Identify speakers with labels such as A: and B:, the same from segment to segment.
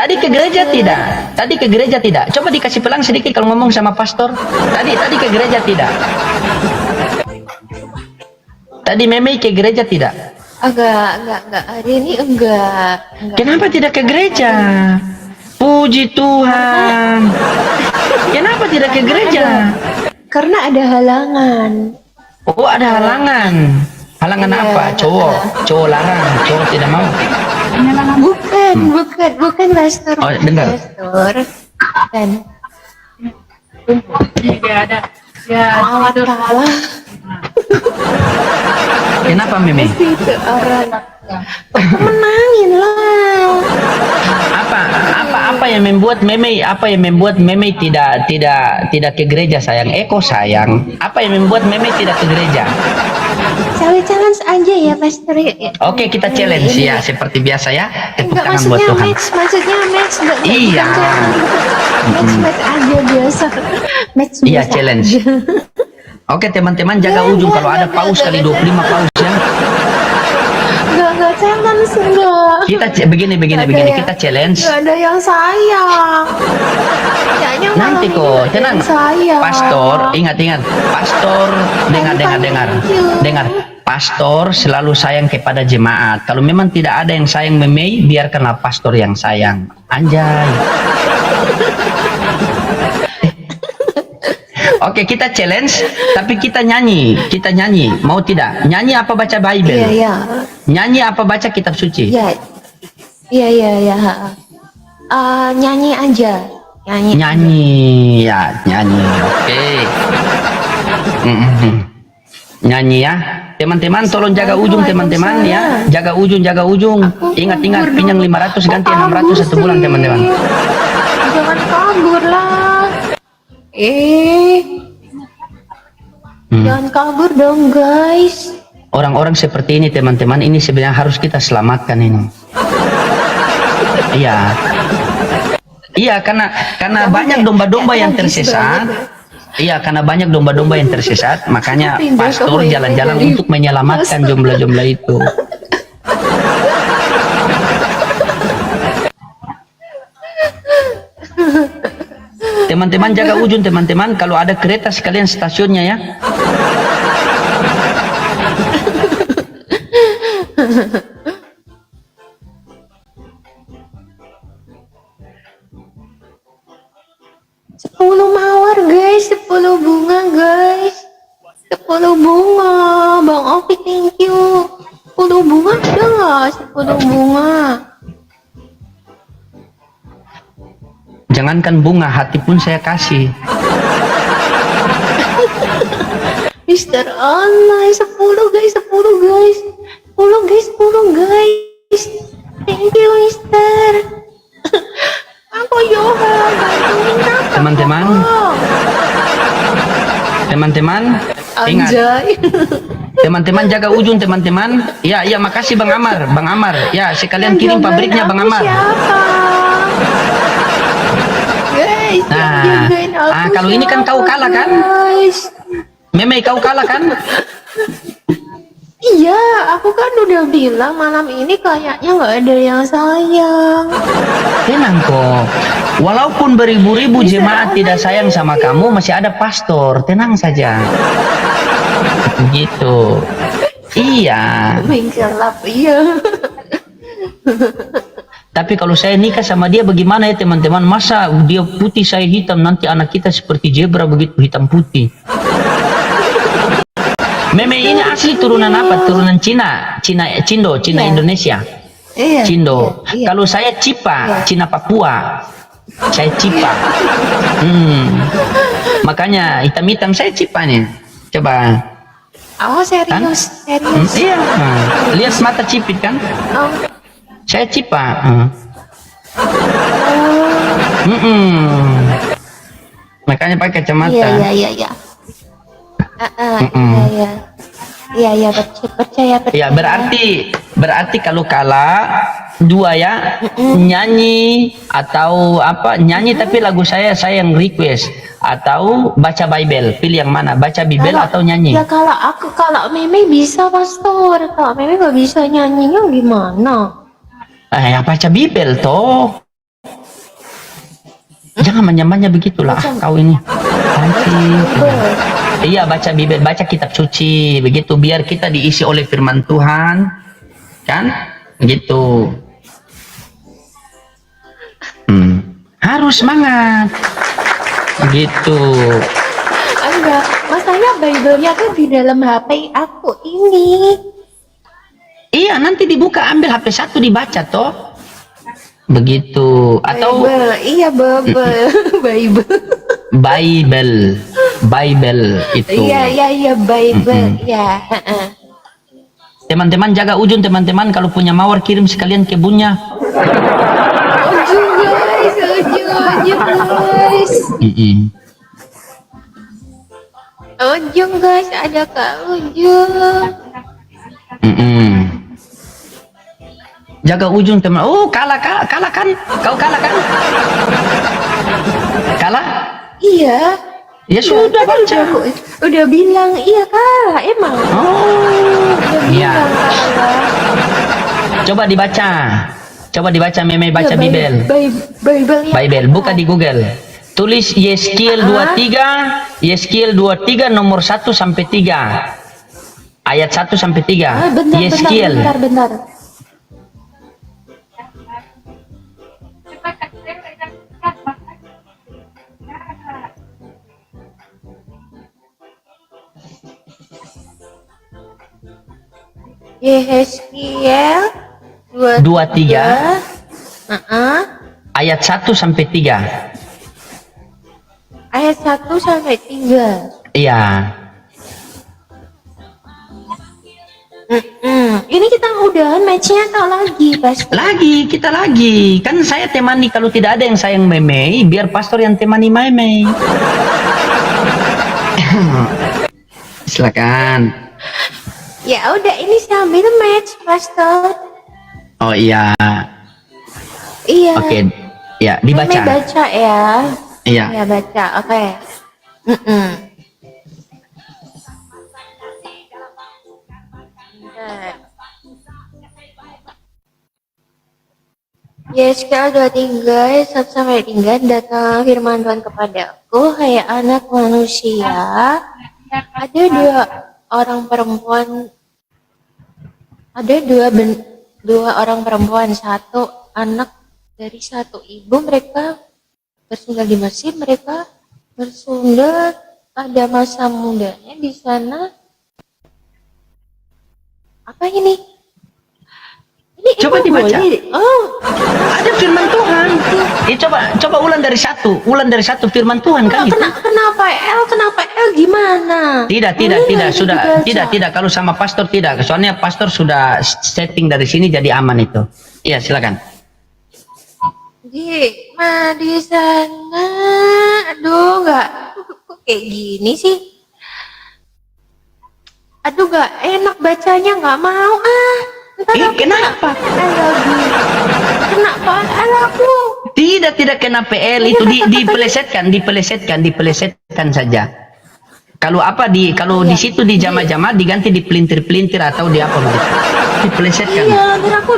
A: Tadi ke gereja tidak? Tadi ke gereja tidak? Coba dikasih pelang sedikit kalau ngomong sama pastor. Tadi ke gereja tidak? Tadi Meme ke gereja tidak?
B: Enggak. Hari ini enggak.
A: Kenapa tidak ke gereja? Puji Tuhan. Kenapa tidak ke gereja?
B: Karena ada halangan.
A: Oh, ada halangan. Halangan
B: Iya,
A: apa? Cowok larang, cowok tidak mau.
B: Bukan pastor.
A: Oh, dengar.
B: Pastor. Dan
C: Dia ada. Ya,
B: awat kalah.
A: Kenapa Meme?
B: Itu orang. Menangin lah.
A: Apa yang membuat Meme tidak ke gereja sayang? Eko sayang. Apa yang membuat Meme tidak ke gereja?
B: Challenge aja ya pastor.
A: Oke, kita challenge ya seperti biasa ya. Tepuk
B: Enggak,
A: tangan buat
B: maksudnya
A: Tuhan.
B: maksudnya match enggak.
A: Iya.
B: Match aja biasa. Match
A: Iya,
B: biasa
A: challenge.
B: aja.
A: Oke, teman-teman jaga ujung kalau ada paus kali 25 paus ya.
B: Enggak challenge enggak.
A: Kita begini kita challenge.
B: Enggak ada yang sayang. Kayaknya
A: Nanti
B: malam
A: kok,
B: ini
A: tenang.
B: ada yang sayang.
A: Pastor, ingat. Pastor, dengar. Pastor selalu sayang kepada jemaat. Kalau memang tidak ada yang sayang Meme, biarkanlah pastor yang sayang. Anjay. Oke, kita challenge, tapi kita nyanyi. Mau tidak? Nyanyi apa baca Bible?
B: Iya.
A: Nyanyi apa baca kitab suci?
B: Iya. Nyanyi aja.
A: Nyanyi. Oke. Nyanyi ya. Teman-teman tolong jaga ujung teman-teman ya. Jaga ujung. Ingat pinjam 500 ganti 600 satu bulan teman-teman.
B: Jangan kabur lah. Jangan kabur dong guys.
A: Orang-orang seperti ini teman-teman, ini sebenarnya harus kita selamatkan ini. Iya, karena banyak domba-domba yang tersesat. Iya, karena banyak domba-domba yang tersesat, makanya pastor jalan-jalan untuk menyelamatkan jumlah-jumlah itu. Teman-teman jaga ujung teman-teman, kalau ada kereta sekalian stasiunnya ya.
B: Sepuluh mawar guys, 10 bunga guys, 10 bunga, Bang Ovi thank you. 10 bunga ada nggak? 10 bunga.
A: Jangankan bunga, hati pun saya kasih.
B: Mister Allah, 10 guys, 10 guys, 10 guys, 10 guys. Thank you Mister. Aku Yohan, bantuin kakak.
A: Teman-teman, ingat.
B: Anjay.
A: Teman-teman jaga ujung teman-teman. Ya, makasih Bang Amar. Ya, sekalian kirim pabriknya Bang Amar.
B: Guys,
A: kalau ini kan kau kalah kan?
B: Guys.
A: Meme kau kalah kan?
B: Iya, aku kan udah bilang malam ini kayaknya nggak ada yang sayang.
A: Tenang kok. Walaupun beribu-ribu jemaat tidak sayang sama kamu, masih ada pastor. Tenang saja. Gitu. Iya.
B: Menggelap, iya.
A: Tapi kalau saya nikah sama dia bagaimana ya teman-teman? Masa dia putih saya hitam, nanti anak kita seperti zebra begitu hitam putih. Meme ini asli turunan apa? Turunan Cina Indonesia.
B: Iya.
A: Cindo.
B: Iya.
A: Kalau saya Cipa, Cina Papua. Saya Cipa. Makanya hitam-hitam saya Cipa nih. Coba.
B: Oh serius, serius.
A: Iya. Lihat mata cipit kan?
B: Oh.
A: Saya Cipa. Makanya pakai kacamata.
B: Iya. Iya, percaya.
A: Ya, berarti kalau kalah dua ya, nyanyi atau apa, nyanyi tapi lagu saya yang request, atau baca Bible, pilih yang mana, baca Bible atau nyanyi.
B: Ya kalau Meme bisa pastor, kalau Meme nggak bisa nyanyinya gimana?
A: Ya baca Bible toh. Jangan manja-manja begitulah kau ini. Nanti.
B: Bible.
A: Iya, baca Bible, baca kitab suci, begitu biar kita diisi oleh firman Tuhan, kan? Begitu. Harus semangat. Begitu.
B: Enggak, masalahnya Bible-nya tuh di dalam HP aku ini.
A: Iya, nanti dibuka, ambil HP satu dibaca toh. Begitu. Atau
B: Bible, iya Bible, Bible.
A: Bible itu.
B: Iya Bible, ya.
A: Teman-teman jaga ujung, teman-teman kalau punya mawar kirim sekalian kebunnya.
B: Ujung guys. Ujung guys, ada Kak Ujung.
A: Jaga ujung teman. Oh, kalah kan? Kau kalah kan? Kalah?
B: Iya.
A: Ya sudah
B: Kan
A: baca.
B: udah bilang iya Kak, emang. Udah
A: Iya.
B: bilang kalah.
A: Coba dibaca. Coba dibaca Meme baca
B: Iya,
A: Bible.
B: Bible-nya.
A: Bible, buka di Google. Tulis Yeskiel 23 nomor 1 sampai 3. Ayat 1 sampai 3. Yeskiel.
B: Bentar. Yeskiel
A: 23 ayat 1 sampai 3.
B: Ayat 1 sampai 3.
A: Iya.
B: Ini kita udahan matchnya atau lagi pasti?
A: Kita lagi. Kan saya temani, kalau tidak ada yang sayang Meme, biar pastor yang temani Meme. Silakan.
B: Ya udah, ini sambil match pastor.
A: Oh iya.
B: Iya.
A: Oke. Ya, dibaca.
B: Meme baca ya.
A: Iya.
B: Ya baca. Oke. Yeskiel 23 1 sampai 3, datang firman Tuhan kepadaku, hai anak manusia, ada dua orang perempuan, satu anak dari satu ibu, mereka bersungguh di Mesir, mereka bersungguh pada masa mudanya di sana. Apa ini? Ini
A: Coba dibaca.
B: Oh,
A: Ada firman Tuhan. Coba ulang dari satu firman Tuhan kan itu.
B: kenapa L gimana?
A: Tidak, sudah tidak. Kalau sama pastor tidak. Soalnya pastor sudah setting dari sini jadi aman itu. Iya, silakan.
B: Di sana, aduh nggak, kok kayak gini sih? Aduh nggak enak bacanya, nggak mau
A: Kenapa?
B: Kenapa aku?
A: Tidak kena PL itu dipelesetkan saja. Kalau di situ di jama-jama diganti di pelintir-pelintir atau di apa begitu. Dipelesetkan.
B: Iya, biar aku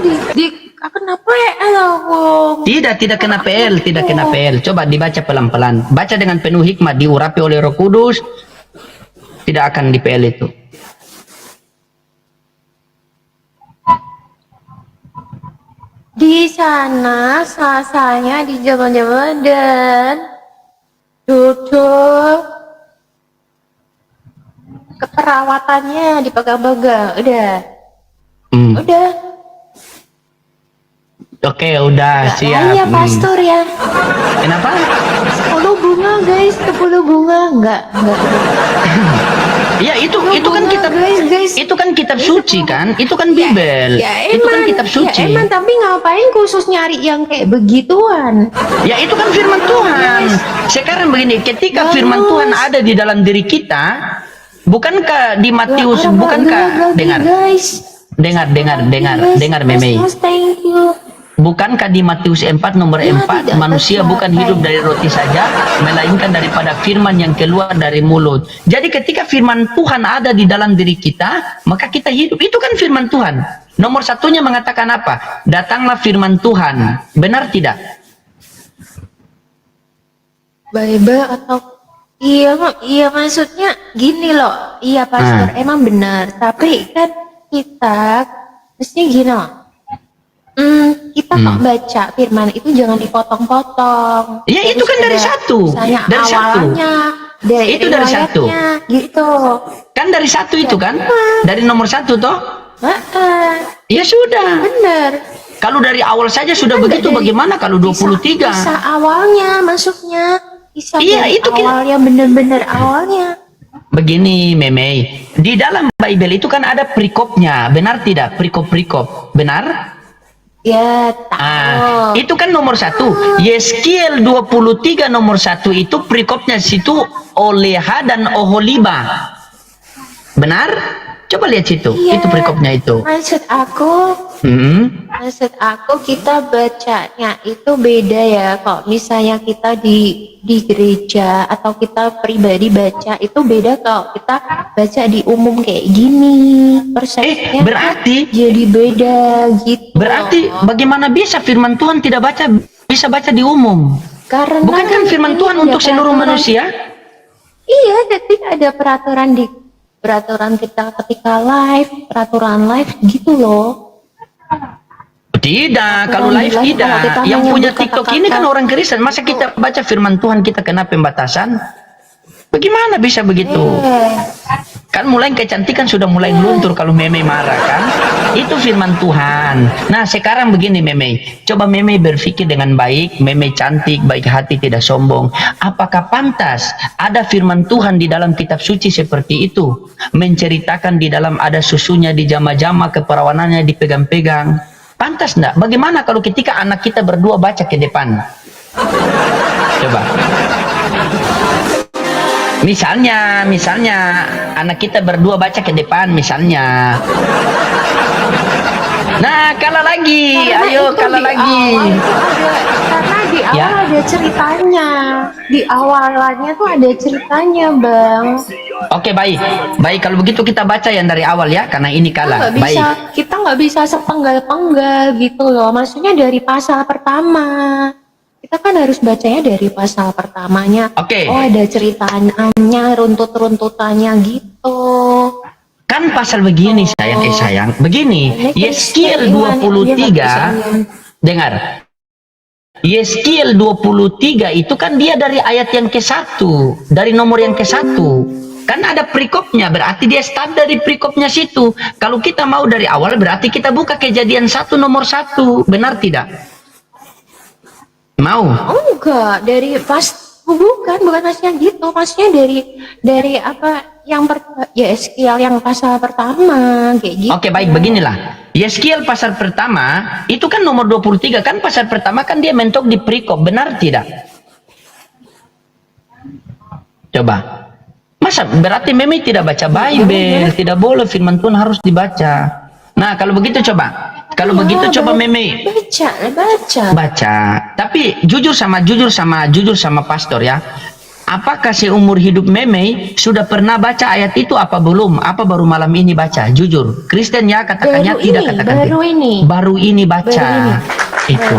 B: kenapa aku?
A: Tidak kena PL. Coba dibaca pelan-pelan. Baca dengan penuh hikmat, diurapi oleh Roh Kudus. Tidak akan di PL itu.
B: Di sana sasanya di zaman-zaman dan duduk keperawatannya dipegang-pegang. Udah.
A: Oke, udah siap.
B: Iya, pastor ya.
A: Kenapa?
B: 10 bunga guys, 10 bunga enggak.
A: Ya itu kan kitab
B: guys.
A: itu kan kitab suci kan, itu kan Bible, itu kan kitab suci.
B: Ya emang, tapi ngapain khusus nyari yang kayak begituan?
A: Ya itu kan firman Tuhan. Sekarang begini, ketika firman Tuhan ada di dalam diri kita, bukankah di Matius, bukankah dengar Meme.
B: Thank you.
A: Bukankah di Matius 4 nomor 4, manusia bukan hidup dari roti saja, melainkan daripada firman yang keluar dari mulut. Jadi ketika firman Tuhan ada di dalam diri kita, maka kita hidup. Itu kan firman Tuhan. Nomor satunya mengatakan apa? Datanglah firman Tuhan. Benar tidak?
B: Bible atau iya maksudnya gini loh. Iya pastor, emang benar. Tapi kan kita mestinya gini loh. Kita kok baca firman itu jangan dipotong-potong.
A: Ya itu kan dari satu.
B: Misalnya
A: Dari satu.
B: awalnya, dari
A: Itu dari satu.
B: riwayatnya, gitu.
A: Kan dari satu itu kan? Dari nomor satu toh? Ya sudah.
B: Bener.
A: Kalau dari awal saja sudah
B: Kan
A: begitu,
B: dari-
A: bagaimana kalau 23?
B: Bisa awalnya masuknya. Bisa
A: Iya,
B: dari
A: itu kan-
B: awalnya bener-bener awalnya.
A: Begini, Meme. Di dalam Bible itu kan ada perikopnya. Benar tidak? Perikop-perikop. Benar?
B: Ya, tahu.
A: Itu kan nomor satu. Yeskiel 23 nomor satu itu perikopnya situ Oleha dan Oholiba. Benar? Coba lihat situ.
B: Iya.
A: Itu perikopnya itu.
B: Maksud aku kita bacanya itu beda ya. Kok misalnya kita di gereja atau kita pribadi baca itu beda kalau kita baca di umum kayak gini. Persepsinya
A: berarti-
B: jadi beda gitu.
A: Berarti bagaimana bisa firman Tuhan bisa baca di umum?
B: Karena
A: Bukan kan firman
B: ini
A: Tuhan
B: ada
A: untuk seluruh
B: peraturan.
A: manusia?
B: Iya, jadi ada peraturan kita ketika peraturan live gitu loh.
A: Tidak, kalau live
B: Kalau kita
A: tidak. Yang punya
B: menyebut
A: TikTok
B: kata-kata-
A: ini kan orang Kristen. Masa kita baca firman Tuhan kita kena pembatasan? Bagaimana bisa begitu? Kan mulai kecantikan sudah mulai luntur kalau Meme marah kan? Itu firman Tuhan. Nah sekarang begini Meme, coba Meme berpikir dengan baik. Meme cantik, baik hati, tidak sombong. Apakah pantas ada firman Tuhan di dalam kitab suci seperti itu? Menceritakan di dalam ada susunya di jama-jama, keperawanannya dipegang-pegang. Pantas enggak? Bagaimana kalau ketika anak kita berdua baca ke depan? Coba. Misalnya anak kita berdua baca ke depan misalnya. Nah, kalah lagi. Ayo kalah lagi.
B: Karena di awal
A: Ya.
B: ada ceritanya. Di awalannya tuh ada ceritanya, Bang.
A: Oke, baik. Baik, kalau begitu kita baca yang dari awal ya, karena ini kalah. Baik.
B: Kita nggak bisa sepenggal-penggal gitu loh. Maksudnya dari pasal pertama. Kita kan harus bacanya dari pasal pertamanya.
A: Oke.
B: Oh, ada ceritanya, runtut-runtutannya gitu.
A: Kan pasal begini sayang. Begini, Yeskiel 23 dengar. Yeskiel 23 itu kan dia dari ayat yang ke-1, dari nomor yang ke-1. Kan ada perikopnya, berarti dia start dari perikopnya situ. Kalau kita mau dari awal berarti kita buka Kejadian 1 nomor 1. Benar tidak? Mau?
B: Oh, enggak, bukan maksudnya gitu. Maksudnya dari apa yang Yeskiel yang pasal pertama kayak gitu.
A: Oke, baik, beginilah. Yeskiel pasal pertama itu kan nomor 23 kan pasal pertama kan dia mentok di perikop, benar tidak? Coba. Masa berarti Meme tidak baca Bible, tidak boleh firman Tuhan harus dibaca. Nah, kalau begitu coba. Kalau begitu coba Meme baca. Tapi jujur sama pastor ya. Apakah seumur hidup Meme sudah pernah baca ayat itu apa belum? Apa baru malam ini baca? Jujur. Kristen ya katakannya tidak, katakan baru ini baca. Itu.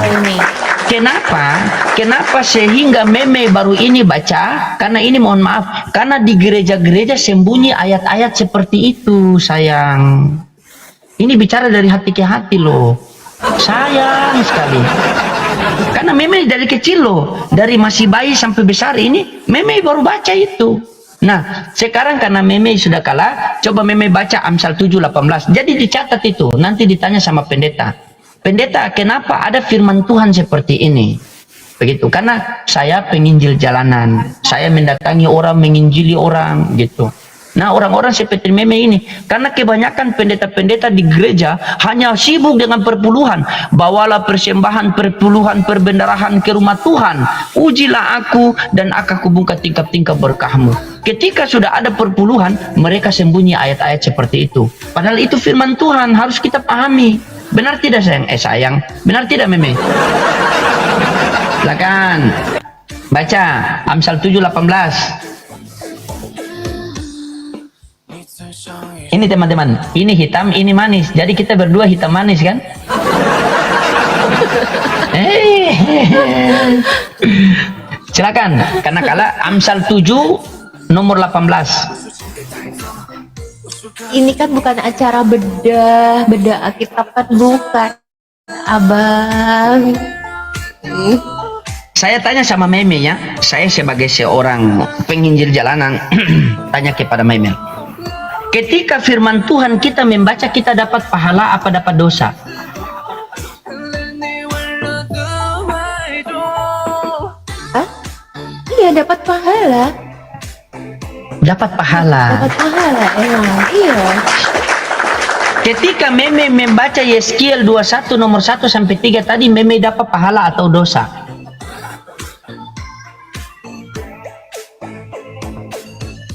A: Kenapa sehingga Meme baru ini baca? Karena ini mohon maaf, karena di gereja-gereja sembunyi ayat-ayat seperti itu, sayang. Ini bicara dari hati ke hati loh. Sayang sekali. Karena Meme dari kecil loh, dari masih bayi sampai besar ini Meme baru baca itu. Nah, sekarang karena Meme sudah kalah, coba Meme baca Amsal 7:18. Jadi dicatat itu, nanti ditanya sama pendeta. Pendeta, kenapa ada firman Tuhan seperti ini? Begitu, karena saya penginjil jalanan. Saya mendatangi orang, menginjili orang gitu. Nah, orang-orang seperti Meme ini, karena kebanyakan pendeta-pendeta di gereja hanya sibuk dengan perpuluhan. Bawalah persembahan perpuluhan perbendarahan ke rumah Tuhan. Ujilah aku dan akan kubungkam tingkap-tingkap berkahmu. Ketika sudah ada perpuluhan, mereka sembunyi ayat-ayat seperti itu. Padahal itu firman Tuhan, harus kita pahami. Benar tidak sayang? Sayang. Benar tidak Meme? Silakan. Baca Amsal 7:18. Ini teman-teman, ini hitam, ini manis. Jadi kita berdua hitam manis kan? Silakan, karena kala Amsal 7 nomor 18.
B: Ini kan bukan acara beda Alkitab kan, bukan, abang.
A: Saya tanya sama Meme ya, saya sebagai seorang penginjil jalanan tanya kepada Meme. Ketika firman Tuhan kita membaca, kita dapat pahala apa dapat dosa?
B: Hah? Iya, dapat pahala.
A: Dapat pahala.
B: Dapat pahala emang. Iya.
A: Ketika Meme membaca Yeskiel 21 nomor 1 sampai 3 tadi, Meme dapat pahala atau dosa?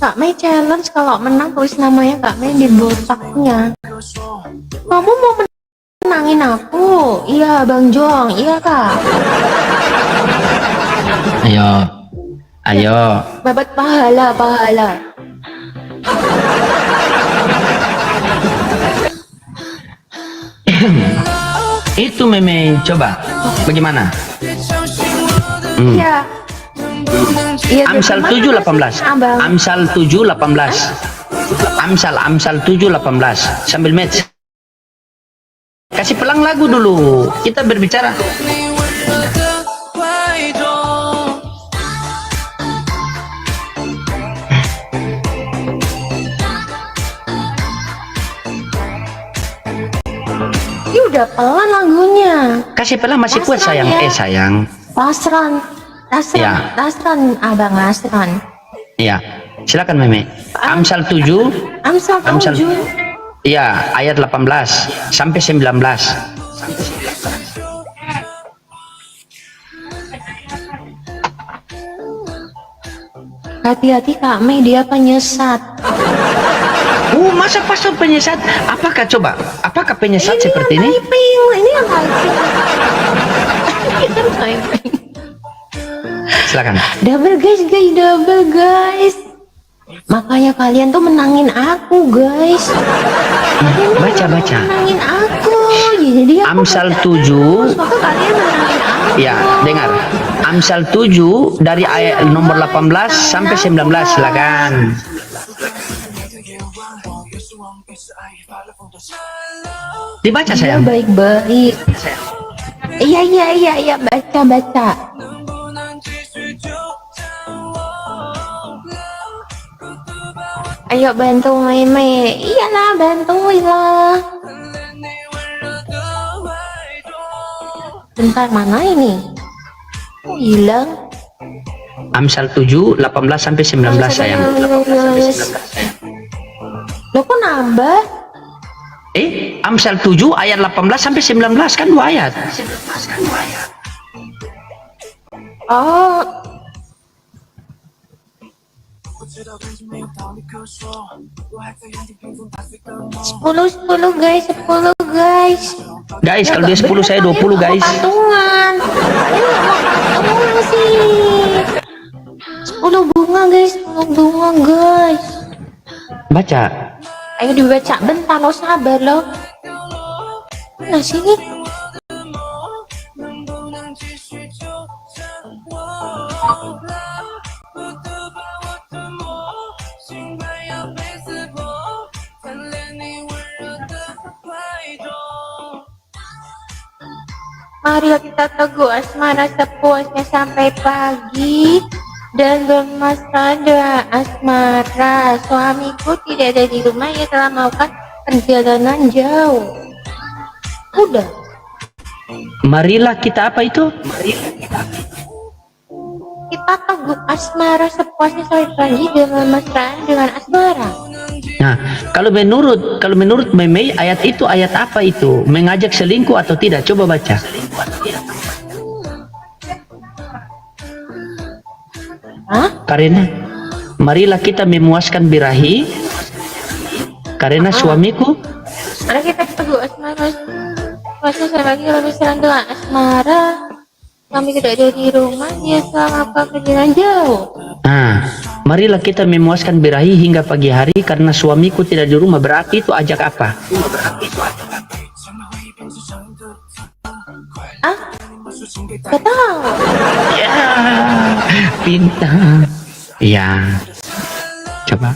B: Kak Mei challenge kalau menang tulis namanya Kak Mei di botaknya. Kamu mau menangin aku? Iya Bang Jong, iya Kak.
A: Ayo.
B: Dapat pahala.
A: Itu Meme, coba bagaimana?
B: Iya. Iya,
A: Amsal 7:18.
B: Abang.
A: Amsal 7:18. Amsal 7:18. Sambil match. Kasih pelang lagu dulu. Kita berbicara.
B: Ini udah pelan lagunya.
A: Kasih pelang masih kuat sayang.
B: Ya.
A: Sayang. Ya.
B: Lasran, abang Lasran.
A: Iya. Silakan Meme. Amsal 7.
B: Amsal 7.
A: Iya, ayat 18 sampai 19.
B: Hati-hati Kak Mei, dia penyesat.
A: Masa pastor penyesat? Apakah coba? Apakah penyesat
B: Ini
A: seperti
B: yang
A: ini?
B: typing. Ini yang typing. Ini kan typing.
A: Silakan.
B: Double guys. Makanya kalian tuh menangin aku guys.
A: Baca.
B: Menangin aku. Jadi aku
A: Amsal
B: baca
A: 7.
B: terus, maka kalian menangin aku.
A: Ya, dengar. Amsal 7 dari ayat nomor 18 sampai 19. Silakan. Dibaca
B: Dia
A: sayang.
B: baik-baik. Iya, baca. Ayo bantu Meme. Iyalah, bantuin lah. Bentar, mana ini? Kok hilang?
A: Amsal 7 18 sampai 19 sayang.
B: Lo kok nambah?
A: Amsal 7 ayat 18 sampai 19 kan 2 ayat.
B: Oh, 10 guys.
A: Guys, kalau dia 10 saya 20 guys.
B: Patungan. Kalian nggak mau patungan sih. 10 bunga guys.
A: Baca.
B: Ayo dibaca, bentar lo, sabar lo. Mana sini? Mari kita teguh asmara sepuasnya sampai pagi dan bermesra dengan asmara. Suamiku tidak ada di rumah, ia telah melakukan perjalanan jauh. Udah.
A: Marilah kita apa itu?
B: Kita teguh asmara sepuasnya sampai pagi dan bermesra dengan asmara.
A: Nah, kalau menurut Meme ayat itu ayat apa itu? Mengajak selingkuh atau tidak? Coba baca.
B: Hah?
A: Karena marilah kita memuaskan birahi karena suamiku.
B: Mari kita teguh asmara sepuasnya sampai pagi dan bermesra dengan asmara. Kami tidak ada di rumah, dia selama perjalanan jauh.
A: Nah, marilah kita memuaskan birahi hingga pagi hari karena suamiku tidak di rumah. Berarti itu ajak apa?
B: Ah? Gak tahu.
A: Ya, pintar. Iya. Coba.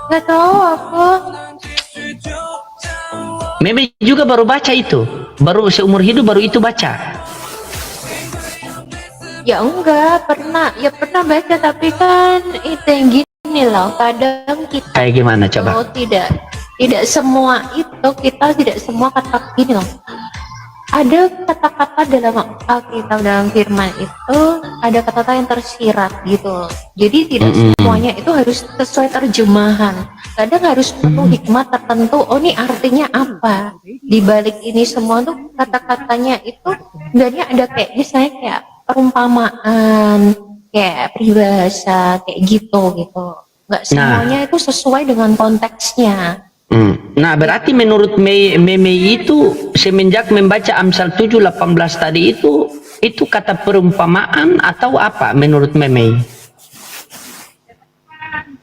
B: Nggak tahu aku.
A: Meme juga baru baca itu. Baru seumur hidup baru itu baca.
B: Ya enggak, pernah baca, tapi kan itu yang gini loh, kadang kita
A: Kayak gimana coba?
B: tidak semua itu, kita tidak semua kata gini loh. Ada kata-kata dalam Alkitab, dalam firman itu ada kata-kata yang tersirat gitu loh. Jadi tidak semuanya itu harus sesuai terjemahan. Kadang harus perlu hikmat tertentu. Oh, ini artinya apa? Di balik ini semua tuh kata-katanya itu sebenarnya ada kayak misalnya kayak perumpamaan, kayak peribahasa, kayak gitu. Nggak semuanya itu sesuai dengan konteksnya.
A: Nah, berarti menurut Meme itu semenjak membaca Amsal 7:18 tadi itu kata perumpamaan atau apa menurut Meme?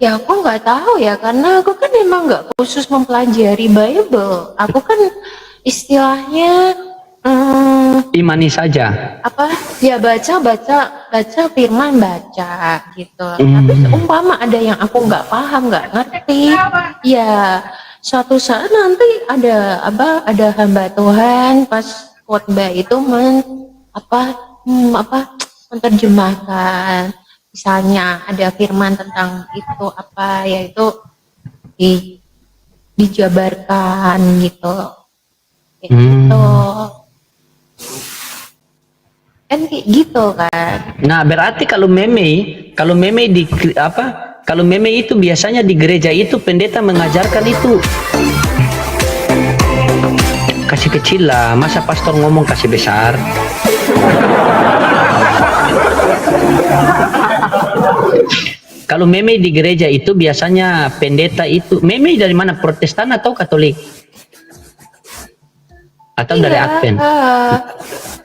B: Ya aku nggak tahu ya, karena aku kan memang nggak khusus mempelajari Bible. Aku kan istilahnya
A: Imani saja.
B: apa ya, baca firman, baca gitu. Tapi seumpama ada yang aku nggak paham, nggak ngerti, ya suatu saat nanti ada hamba Tuhan pas khotbah itu menerjemahkan, misalnya ada firman tentang itu apa, yaitu dijabarkan gitu, kayak gitu kan, kayak gitu kan.
A: Nah, berarti kalau meme di apa? Kalau meme itu biasanya di gereja itu pendeta mengajarkan itu kasih kecil lah, masa pastor ngomong kasih besar. Kalau meme di gereja itu biasanya pendeta itu meme dari mana? Protestan atau Katolik? Atau dari Advent?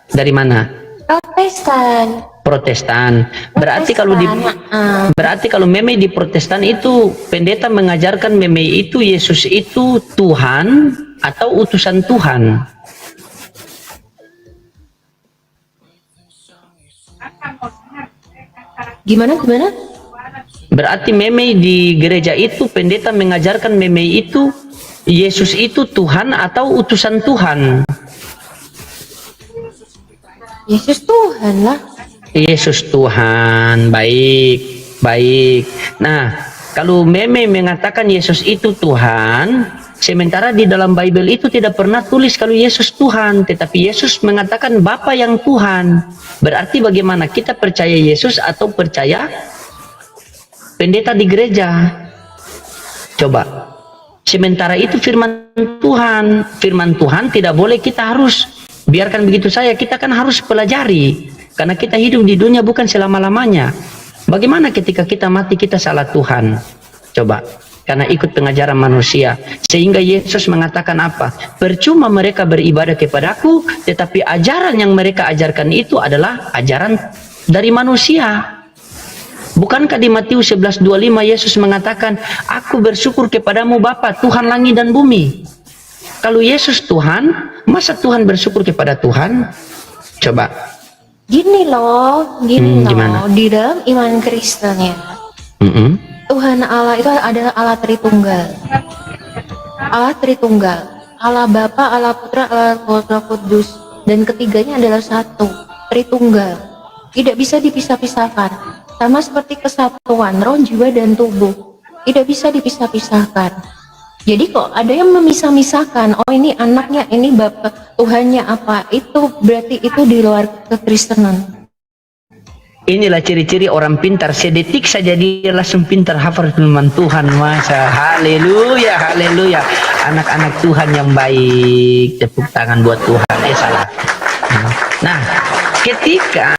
A: Dari mana? Protestan. Berarti kalau meme di Protestan itu pendeta mengajarkan meme itu Yesus itu Tuhan atau utusan Tuhan.
B: Gimana?
A: Berarti meme di gereja itu pendeta mengajarkan meme itu Yesus itu Tuhan atau utusan Tuhan.
B: Yesus Tuhan lah.
A: Yesus Tuhan, baik. Nah, kalau meme mengatakan Yesus itu Tuhan, sementara di dalam Bible itu tidak pernah tulis kalau Yesus Tuhan, tetapi Yesus mengatakan Bapa yang Tuhan. Berarti bagaimana? Kita percaya Yesus atau percaya pendeta di gereja? Coba. Sementara itu firman Tuhan tidak boleh kita harus biarkan begitu saja, kita kan harus pelajari. Karena kita hidup di dunia bukan selama-lamanya. Bagaimana ketika kita mati kita salah Tuhan? Coba. Karena ikut pengajaran manusia. Sehingga Yesus mengatakan apa? Percuma mereka beribadah kepadaku, tetapi ajaran yang mereka ajarkan itu adalah ajaran dari manusia. Bukankah di Matius 11:25 Yesus mengatakan, aku bersyukur kepadamu Bapa, Tuhan langit dan bumi. Kalau Yesus Tuhan, masa Tuhan bersyukur kepada Tuhan? Coba.
B: Gini loh,
A: gimana?
B: Di dalam iman Kristen ya, Tuhan Allah itu adalah Allah Tritunggal. Allah Bapa, Allah Putra, Allah Roh Kudus, dan ketiganya adalah satu, Tritunggal. Tidak bisa dipisah-pisahkan. Sama seperti kesatuan roh, jiwa, dan tubuh. Tidak bisa dipisah-pisahkan. Jadi kok ada yang memisah-misahkan, oh ini anaknya, ini bapak, Tuhannya apa, itu berarti itu di luar kekristenan.
A: Inilah ciri-ciri orang pintar, sedetik saja dia langsung pintar hafal firman Tuhan. Masa haleluya, haleluya. Anak-anak Tuhan yang baik, tepuk tangan buat Tuhan. Salah. Nah, ketika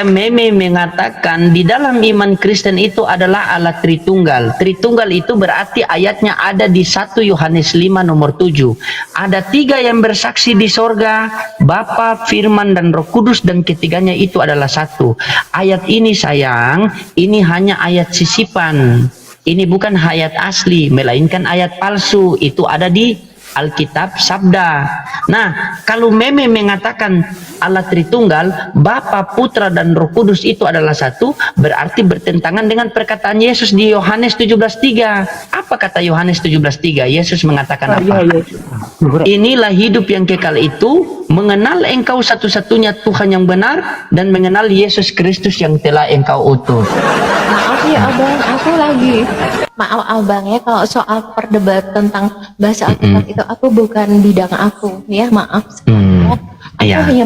A: meme mengatakan di dalam iman Kristen itu adalah Allah Tritunggal. Tritunggal itu berarti ayatnya ada di 1 Yohanes 5 nomor 7. Ada 3 yang bersaksi di sorga, Bapa, Firman, dan Roh Kudus, dan ketiganya itu adalah satu. Ayat ini sayang, ini hanya ayat sisipan. Ini bukan ayat asli, melainkan ayat palsu. Itu ada di Alkitab sabda. Nah, kalau meme mengatakan Allah Tritunggal, Bapa, Putra dan Roh Kudus itu adalah satu, berarti bertentangan dengan perkataan Yesus di Yohanes 17:3. Apa kata Yohanes 17:3? Yesus mengatakan apa? Inilah hidup yang kekal itu, mengenal engkau satu-satunya Tuhan yang benar dan mengenal Yesus Kristus yang telah engkau utus.
B: Maaf ya abang, aku lagi. Maaf abang ya, kalau soal perdebat tentang bahasa Alkitab itu aku bukan bidang aku ya, maaf. Aku
A: Iya.
B: hanya